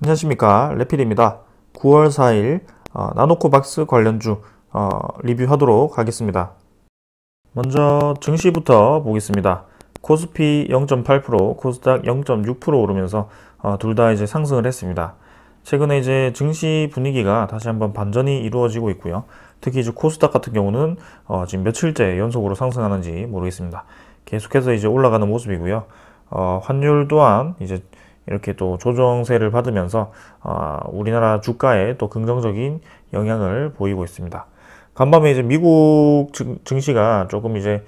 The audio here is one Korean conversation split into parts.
안녕하십니까, 레필입니다. 9월 4일 나노코박스 관련주 리뷰하도록 하겠습니다. 먼저 증시부터 보겠습니다. 코스피 0.8%, 코스닥 0.6% 오르면서 둘 다 이제 상승을 했습니다. 최근에 이제 증시 분위기가 다시 한번 반전이 이루어지고 있고요. 특히 이제 코스닥 같은 경우는 지금 며칠째 연속으로 상승하는지 모르겠습니다. 계속해서 이제 올라가는 모습이고요. 환율 또한 이제 이렇게 또 조정세를 받으면서 우리나라 주가에 또 긍정적인 영향을 보이고 있습니다. 간밤에 이제 미국 증시가 조금 이제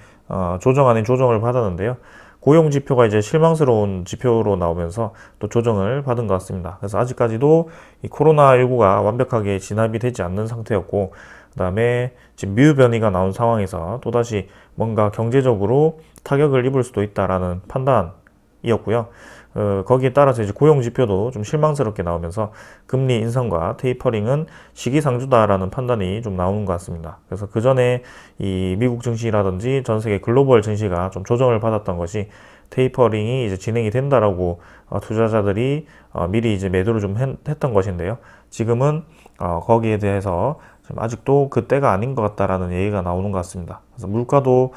조정 아닌 조정을 받았는데요. 고용 지표가 이제 실망스러운 지표로 나오면서 또 조정을 받은 것 같습니다. 그래서 아직까지도 이 코로나19가 완벽하게 진압이 되지 않는 상태였고, 그 다음에 지금 미유 변이가 나온 상황에서 또다시 뭔가 경제적으로 타격을 입을 수도 있다라는 판단이었고요. 거기에 따라서 이제 고용 지표도 좀 실망스럽게 나오면서 금리 인상과 테이퍼링은 시기상조다라는 판단이 좀 나오는 것 같습니다. 그래서 그 전에 이 미국 증시라든지 전 세계 글로벌 증시가 좀 조정을 받았던 것이 테이퍼링이 이제 진행이 된다라고 투자자들이 미리 이제 매도를 좀 했던 것인데요. 지금은 거기에 대해서 지금 아직도 그때가 아닌 것 같다라는 얘기가 나오는 것 같습니다. 그래서 물가도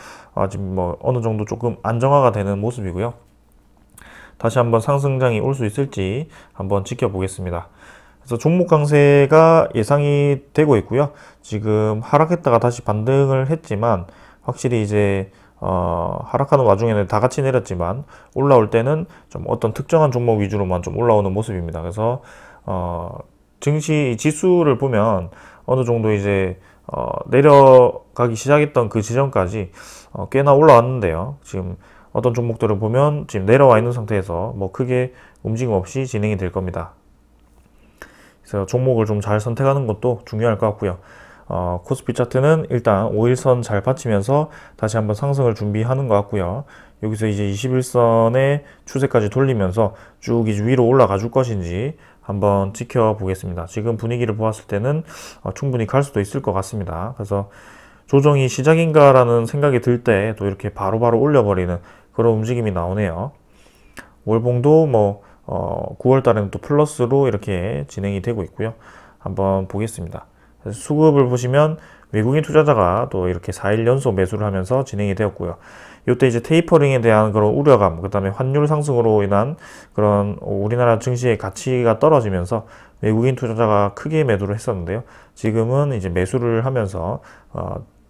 지금 뭐 어느 정도 조금 안정화가 되는 모습이고요. 다시 한번 상승장이 올 수 있을지 한번 지켜보겠습니다. 그래서 종목 강세가 예상이 되고 있고요. 지금 하락했다가 다시 반등을 했지만 확실히 이제 하락하는 와중에는 다 같이 내렸지만 올라올 때는 좀 어떤 특정한 종목 위주로만 좀 올라오는 모습입니다. 그래서 증시 지수를 보면 어느 정도 이제 내려가기 시작했던 그 지점까지 꽤나 올라왔는데요. 지금 어떤 종목들을 보면 지금 내려와 있는 상태에서 뭐 크게 움직임 없이 진행이 될 겁니다. 그래서 종목을 좀 잘 선택하는 것도 중요할 것 같고요. 코스피 차트는 일단 5일선 잘 받치면서 다시 한번 상승을 준비하는 것 같고요. 여기서 이제 21선의 추세까지 돌리면서 쭉 이제 위로 올라가 줄 것인지 한번 지켜보겠습니다. 지금 분위기를 보았을 때는 충분히 갈 수도 있을 것 같습니다. 그래서 조정이 시작인가라는 생각이 들 때 또 이렇게 바로바로 올려버리는 그런 움직임이 나오네요. 월봉도 뭐 9월 달에는 또 플러스로 이렇게 진행이 되고 있고요. 한번 보겠습니다. 수급을 보시면 외국인 투자자가 또 이렇게 4일 연속 매수를 하면서 진행이 되었고요. 이때 이제 테이퍼링에 대한 그런 우려감, 그 다음에 환율 상승으로 인한 그런 우리나라 증시의 가치가 떨어지면서 외국인 투자자가 크게 매도를 했었는데요. 지금은 이제 매수를 하면서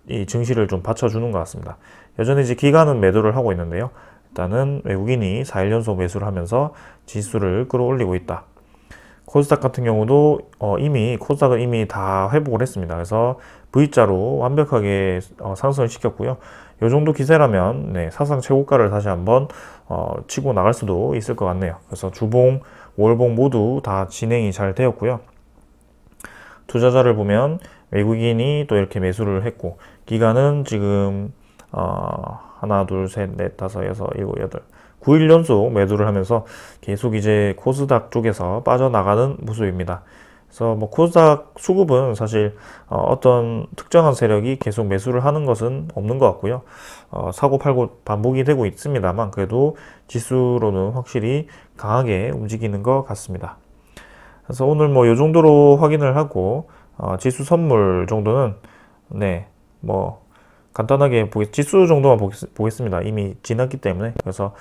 이 증시를 좀 받쳐주는 것 같습니다. 여전히 이제 기관은 매도를 하고 있는데요. 일단은 외국인이 4일 연속 매수를 하면서 지수를 끌어올리고 있다. 코스닥 같은 경우도 코스닥은 이미 다 회복을 했습니다. 그래서 V자로 완벽하게 상승을 시켰고요. 이 정도 기세라면 사상 최고가를 다시 한번 치고 나갈 수도 있을 것 같네요. 그래서 주봉, 월봉 모두 다 진행이 잘 되었고요. 투자자를 보면 외국인이 또 이렇게 매수를 했고, 기간은 지금 하나, 둘, 셋, 넷, 다섯, 여섯, 일곱, 여덟, 9일 연속 매도를 하면서 계속 이제 코스닥 쪽에서 빠져나가는 모습입니다. 그래서 뭐 코스닥 수급은 사실 어떤 특정한 세력이 계속 매수를 하는 것은 없는 것 같고요. 사고 팔고 반복이 되고 있습니다만 그래도 지수로는 확실히 강하게 움직이는 것 같습니다. 그래서 오늘 뭐 이 정도로 확인을 하고 지수 선물 정도는 뭐 간단하게 지수 정도만 보겠습니다. 이미 지났기 때문에. 그래서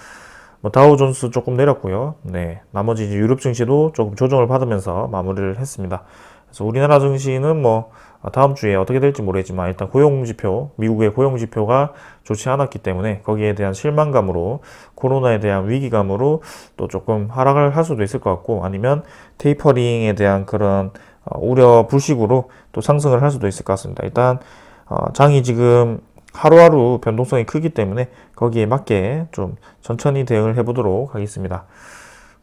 뭐 다우존스 조금 내렸고요. 나머지 이제 유럽 증시도 조금 조정을 받으면서 마무리를 했습니다. 그래서 우리나라 증시는 뭐 다음 주에 어떻게 될지 모르겠지만 일단 고용지표, 미국의 고용지표가 좋지 않았기 때문에 거기에 대한 실망감으로, 코로나에 대한 위기감으로 또 조금 하락을 할 수도 있을 것 같고, 아니면 테이퍼링에 대한 그런 우려 불식으로 또 상승을 할 수도 있을 것 같습니다. 일단 장이 지금 하루하루 변동성이 크기 때문에 거기에 맞게 좀 천천히 대응을 해보도록 하겠습니다.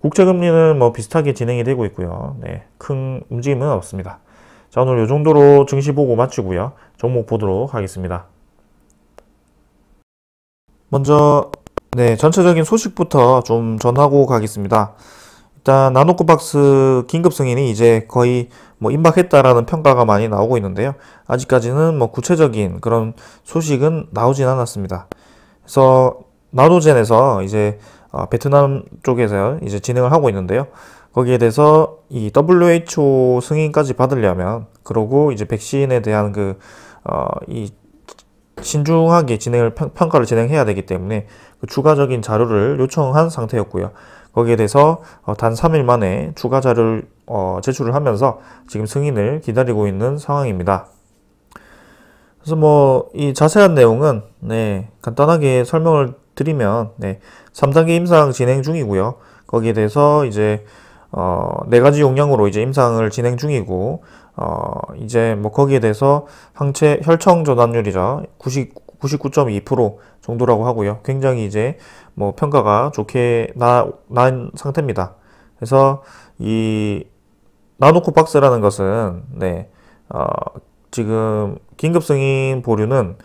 국채금리는 뭐 비슷하게 진행이 되고 있고요. 큰 움직임은 없습니다. 자, 오늘 이 정도로 증시 보고 마치고요. 종목 보도록 하겠습니다. 먼저 전체적인 소식부터 좀 전하고 가겠습니다. 일단 나노코박스 긴급 승인이 이제 거의 뭐 임박했다라는 평가가 많이 나오고 있는데요. 아직까지는 뭐 구체적인 그런 소식은 나오진 않았습니다. 그래서 나노젠에서 이제 베트남 쪽에서 이제 진행을 하고 있는데요. 거기에 대해서 이 WHO 승인까지 받으려면, 그러고 이제 백신에 대한 이 신중하게 평가를 진행해야 되기 때문에 그 추가적인 자료를 요청한 상태였고요. 거기에 대해서 단 3일 만에 추가 자료를 제출을 하면서 지금 승인을 기다리고 있는 상황입니다. 그래서 뭐 이 자세한 내용은 간단하게 설명을 드리면 3단계 임상 진행 중이고요. 거기에 대해서 이제 4가지 용량으로 이제 임상을 진행 중이고, 이제 뭐 거기에 대해서 항체 혈청 전환율이죠. 99.2% 정도라고 하고요. 굉장히 이제 뭐 평가가 좋게 난 상태입니다. 그래서 이 나노코박스라는 것은 지금 긴급 승인 보류는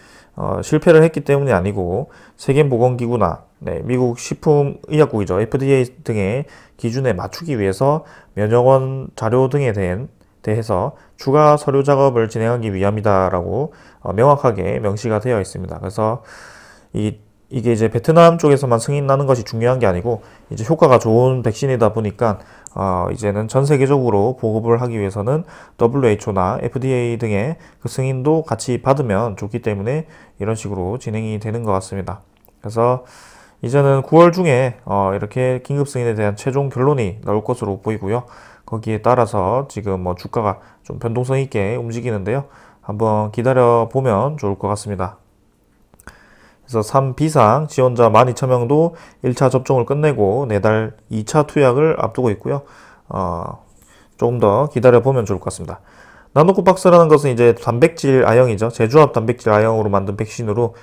실패를 했기 때문이 아니고 세계보건기구나 미국 식품의약국이죠. FDA 등의 기준에 맞추기 위해서 면역원 자료 등에 대해서 추가 서류 작업을 진행하기 위함이다라고 명확하게 명시가 되어 있습니다. 그래서 이게 이제 베트남 쪽에서만 승인 나는 것이 중요한 게 아니고 이제 효과가 좋은 백신이다 보니까 이제는 전 세계적으로 보급을 하기 위해서는 WHO나 FDA 등의 그 승인도 같이 받으면 좋기 때문에 이런 식으로 진행이 되는 것 같습니다. 그래서 이제는 9월 중에 이렇게 긴급 승인에 대한 최종 결론이 나올 것으로 보이고요. 거기에 따라서 지금 뭐 주가가 좀 변동성 있게 움직이는데요. 한번 기다려 보면 좋을 것 같습니다. 그래서 3비상 지원자 12,000명도 1차 접종을 끝내고 내달 2차 투약을 앞두고 있고요. 조금 더 기다려 보면 좋을 것 같습니다. 나노코박스라는 것은 이제 단백질 I형이죠. 제조합 단백질 I형으로 만든 백신으로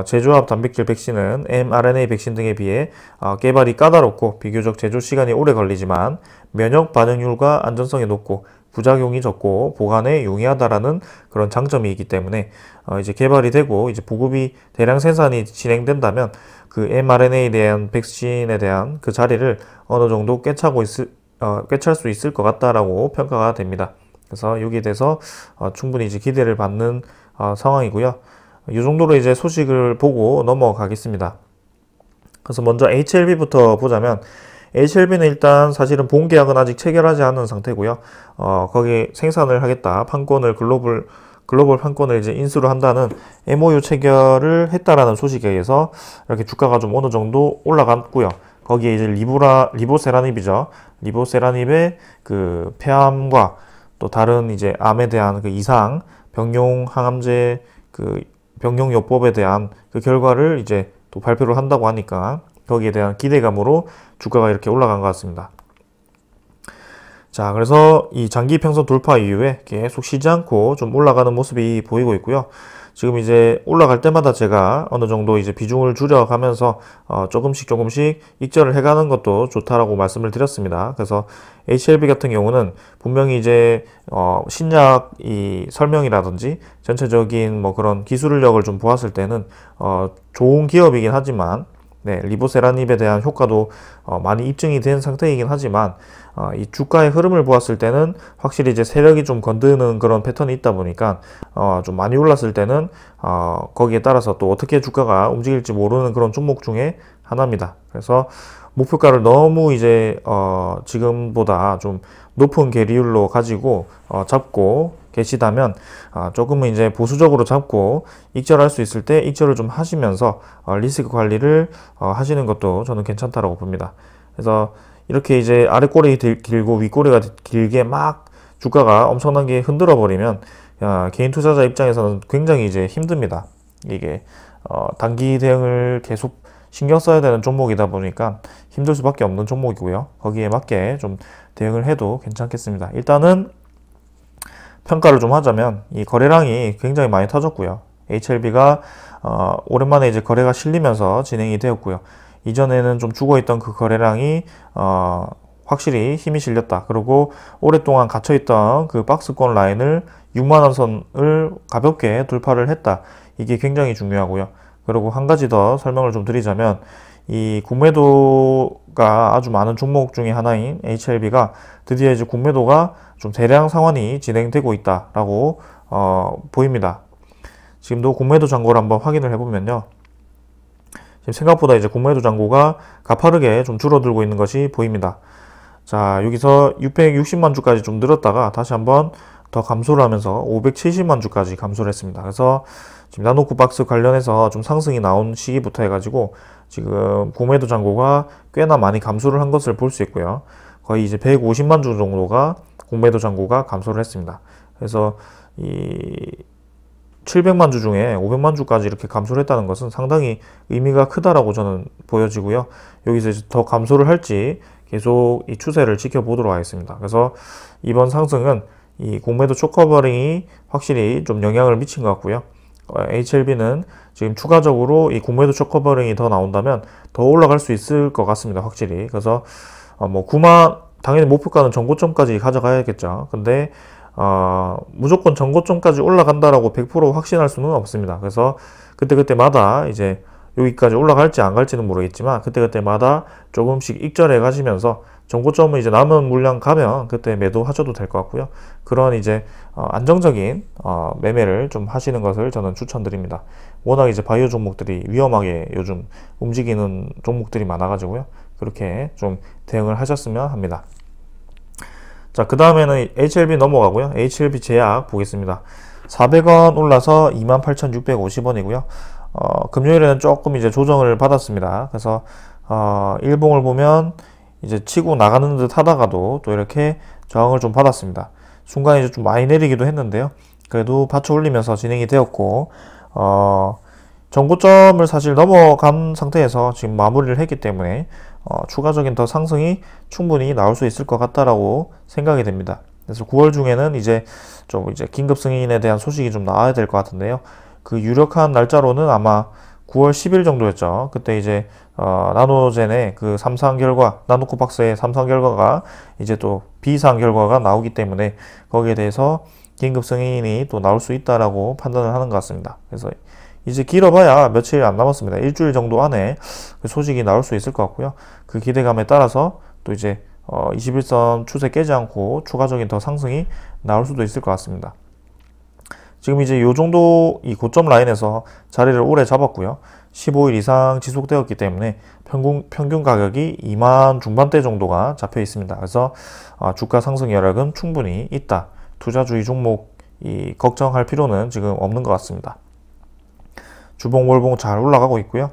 제조합 단백질 백신은 mRNA 백신 등에 비해 개발이 까다롭고 비교적 제조 시간이 오래 걸리지만 면역 반응률과 안전성이 높고 부작용이 적고 보관에 용이하다라는 그런 장점이 있기 때문에 이제 개발이 되고 이제 보급이 대량 생산이 진행된다면 그 mRNA에 대한 백신에 대한 그 자리를 어느 정도 꿰찰 수 있을 것 같다라고 평가가 됩니다. 그래서 여기에 대해서 충분히 이제 기대를 받는 상황이고요. 이 정도로 이제 소식을 보고 넘어가겠습니다. 그래서 먼저 HLB부터 보자면 HLB는 일단 사실은 본 계약은 아직 체결하지 않은 상태고요. 거기 생산을 하겠다. 판권을 글로벌 판권을 이제 인수를 한다는 MOU 체결을 했다라는 소식에 의해서 이렇게 주가가 좀 어느 정도 올라갔고요. 거기에 이제 리보세라닙이죠. 리보세라닙의 그 폐암과 또 다른 이제 암에 대한 그 이상 병용 항암제 그 병용요법에 대한 그 결과를 이제 또 발표를 한다고 하니까 거기에 대한 기대감으로 주가가 이렇게 올라간 것 같습니다. 자, 그래서 이 장기 평선 돌파 이후에 계속 쉬지 않고 좀 올라가는 모습이 보이고 있고요. 지금 이제 올라갈 때마다 제가 어느 정도 이제 비중을 줄여가면서 조금씩 익절을 해가는 것도 좋다라고 말씀을 드렸습니다. 그래서 HLB 같은 경우는 분명히 이제 신약 이 설명이라든지 전체적인 뭐 그런 기술력을 좀 보았을 때는 좋은 기업이긴 하지만 리보세라닙에 대한 효과도 많이 입증이 된 상태이긴 하지만 이 주가의 흐름을 보았을 때는 확실히 이제 세력이 좀 건드는 그런 패턴이 있다 보니까 좀 많이 올랐을 때는 거기에 따라서 또 어떻게 주가가 움직일지 모르는 그런 종목 중에 하나입니다. 그래서 목표가를 너무 이제 지금보다 좀 높은 계리율로 가지고 잡고 계시다면 조금은 이제 보수적으로 잡고 익절할 수 있을 때 익절을 좀 하시면서 리스크 관리를 하시는 것도 저는 괜찮다라고 봅니다. 그래서 이렇게 이제 아래 꼬리 길고 위 꼬리가 길게 막 주가가 엄청나게 흔들어 버리면 개인 투자자 입장에서는 굉장히 이제 힘듭니다. 이게 단기 대응을 계속 신경 써야 되는 종목이다 보니까 힘들 수밖에 없는 종목이고요. 거기에 맞게 좀 대응을 해도 괜찮겠습니다. 일단은 평가를 좀 하자면 이 거래량이 굉장히 많이 터졌고요. HLB가 오랜만에 이제 거래가 실리면서 진행이 되었고요. 이전에는 좀 죽어있던 그 거래량이 확실히 힘이 실렸다. 그리고 오랫동안 갇혀있던 그 박스권 라인을 6만원 선을 가볍게 돌파를 했다. 이게 굉장히 중요하고요. 그리고 한 가지 더 설명을 좀 드리자면 이 국매도가 아주 많은 종목 중에 하나인 HLB가 드디어 이제 국매도가 좀 대량 상환이 진행되고 있다라고 보입니다. 지금도 국매도 잔고를 한번 확인을 해보면요. 지금 생각보다 이제 국매도 잔고가 가파르게 좀 줄어들고 있는 것이 보입니다. 자, 여기서 660만 주까지 좀 늘었다가 다시 한번 더 감소를 하면서 570만 주까지 감소를 했습니다. 그래서 지금 나노코 박스 관련해서 좀 상승이 나온 시기부터 해가지고 지금 공매도 잔고가 꽤나 많이 감소를 한 것을 볼 수 있고요. 거의 이제 150만 주 정도가 공매도 잔고가 감소를 했습니다. 그래서 이 700만 주 중에 500만 주까지 이렇게 감소를 했다는 것은 상당히 의미가 크다라고 저는 보여지고요. 여기서 이제 더 감소를 할지 계속 이 추세를 지켜보도록 하겠습니다. 그래서 이번 상승은 이 공매도 쇼커버링이 확실히 좀 영향을 미친 것 같고요. HLB는 지금 추가적으로 이 공매도 쇼커버링이 더 나온다면 더 올라갈 수 있을 것 같습니다. 확실히. 그래서 뭐 9만 당연히 목표가는 전고점까지 가져가야겠죠. 근데 무조건 전고점까지 올라간다라고 100% 확신할 수는 없습니다. 그래서 그때그때마다 이제 여기까지 올라갈지 안 갈지는 모르겠지만 그때그때마다 조금씩 익절해 가시면서 전고점은 이제 남은 물량 가면 그때 매도하셔도 될 것 같고요. 그런 이제 안정적인 매매를 좀 하시는 것을 저는 추천드립니다. 워낙 이제 바이오 종목들이 위험하게 요즘 움직이는 종목들이 많아가지고요. 그렇게 좀 대응을 하셨으면 합니다. 자, 그 다음에는 HLB 넘어가고요. HLB 제약 보겠습니다. 400원 올라서 28,650원이고요. 금요일에는 조금 이제 조정을 받았습니다. 그래서 일봉을 보면 이제 치고 나가는 듯 하다가도 또 이렇게 저항을 좀 받았습니다. 순간 이제 좀 많이 내리기도 했는데요. 그래도 받쳐 올리면서 진행이 되었고 전고점을 사실 넘어간 상태에서 지금 마무리를 했기 때문에 추가적인 더 상승이 충분히 나올 수 있을 것 같다라고 생각이 됩니다. 그래서 9월 중에는 이제 좀 이제 긴급 승인에 대한 소식이 좀 나와야 될 것 같은데요. 그 유력한 날짜로는 아마 9월 10일 정도였죠. 그때 이제 나노젠의 그 삼상 결과, 나노코 박스의 삼상 결과가 이제 또 비상 결과가 나오기 때문에 거기에 대해서 긴급 승인이 또 나올 수 있다라고 판단을 하는 것 같습니다. 그래서 이제 길어봐야 며칠 안 남았습니다. 일주일 정도 안에 그 소식이 나올 수 있을 것 같고요. 그 기대감에 따라서 또 이제 21선 추세 깨지 않고 추가적인 더 상승이 나올 수도 있을 것 같습니다. 지금 이제 요 정도 이 고점 라인에서 자리를 오래 잡았고요. 15일 이상 지속되었기 때문에 평균 가격이 2만 중반대 정도가 잡혀 있습니다. 그래서 주가 상승 여력은 충분히 있다. 투자주의 종목이 걱정할 필요는 지금 없는 것 같습니다. 주봉 월봉 잘 올라가고 있고요.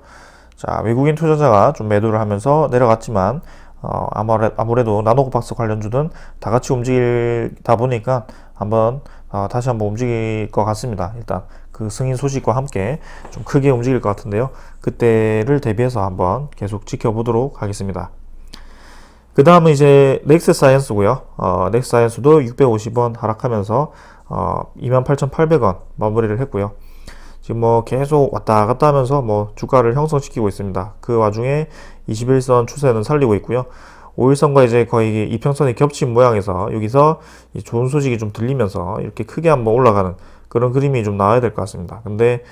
자, 외국인 투자자가 좀 매도를 하면서 내려갔지만 아무래도 나노코 박스 관련주는 다 같이 움직이다 보니까 다시 한번 움직일 것 같습니다. 일단 그 승인 소식과 함께 좀 크게 움직일 것 같은데요. 그때를 대비해서 한번 계속 지켜보도록 하겠습니다. 그 다음은 이제 넥스사이언스고요. 넥스사이언스도 650원 하락하면서 28,800원 마무리를 했고요. 지금 뭐 계속 왔다 갔다 하면서 뭐 주가를 형성시키고 있습니다. 그 와중에 21선 추세는 살리고 있고요. 5일선과 이제 거의 이평선이 겹친 모양에서 여기서 좋은 소식이 좀 들리면서 이렇게 크게 한번 올라가는 그런 그림이 좀 나와야 될 것 같습니다. 근데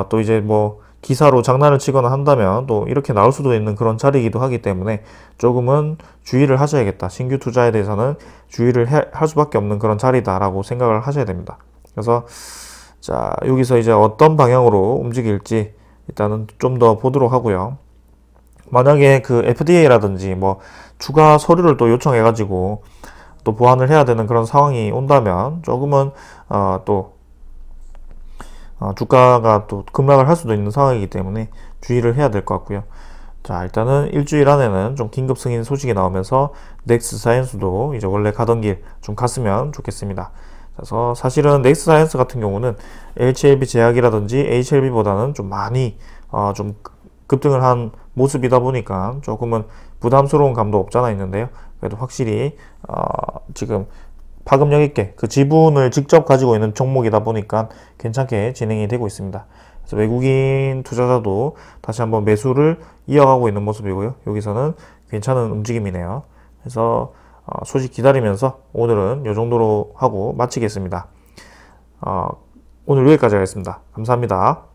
또 이제 뭐 기사로 장난을 치거나 한다면 또 이렇게 나올 수도 있는 그런 자리이기도 하기 때문에 조금은 주의를 하셔야겠다. 신규 투자에 대해서는 주의를 할 수밖에 없는 그런 자리다라고 생각을 하셔야 됩니다. 그래서 자, 여기서 이제 어떤 방향으로 움직일지 일단은 좀 더 보도록 하고요. 만약에 그 FDA라든지 뭐 추가 서류를 또 요청해가지고 또 보완을 해야 되는 그런 상황이 온다면 조금은 또 주가가 또 급락을 할 수도 있는 상황이기 때문에 주의를 해야 될 것 같고요. 자, 일단은 일주일 안에는 좀 긴급 승인 소식이 나오면서 넥스사이언스도 이제 원래 가던 길 좀 갔으면 좋겠습니다. 그래서 사실은 넥스사이언스 같은 경우는 HLB 제약이라든지 HLB보다는 좀 많이 좀 급등을 한 모습이다 보니까 조금은 부담스러운 감도 없잖아 있는데요. 그래도 확실히 지금 파급력 있게 그 지분을 직접 가지고 있는 종목이다 보니까 괜찮게 진행이 되고 있습니다. 그래서 외국인 투자자도 다시 한번 매수를 이어가고 있는 모습이고요. 여기서는 괜찮은 움직임이네요. 그래서 소식 기다리면서 오늘은 이 정도로 하고 마치겠습니다. 오늘 여기까지 하겠습니다. 감사합니다.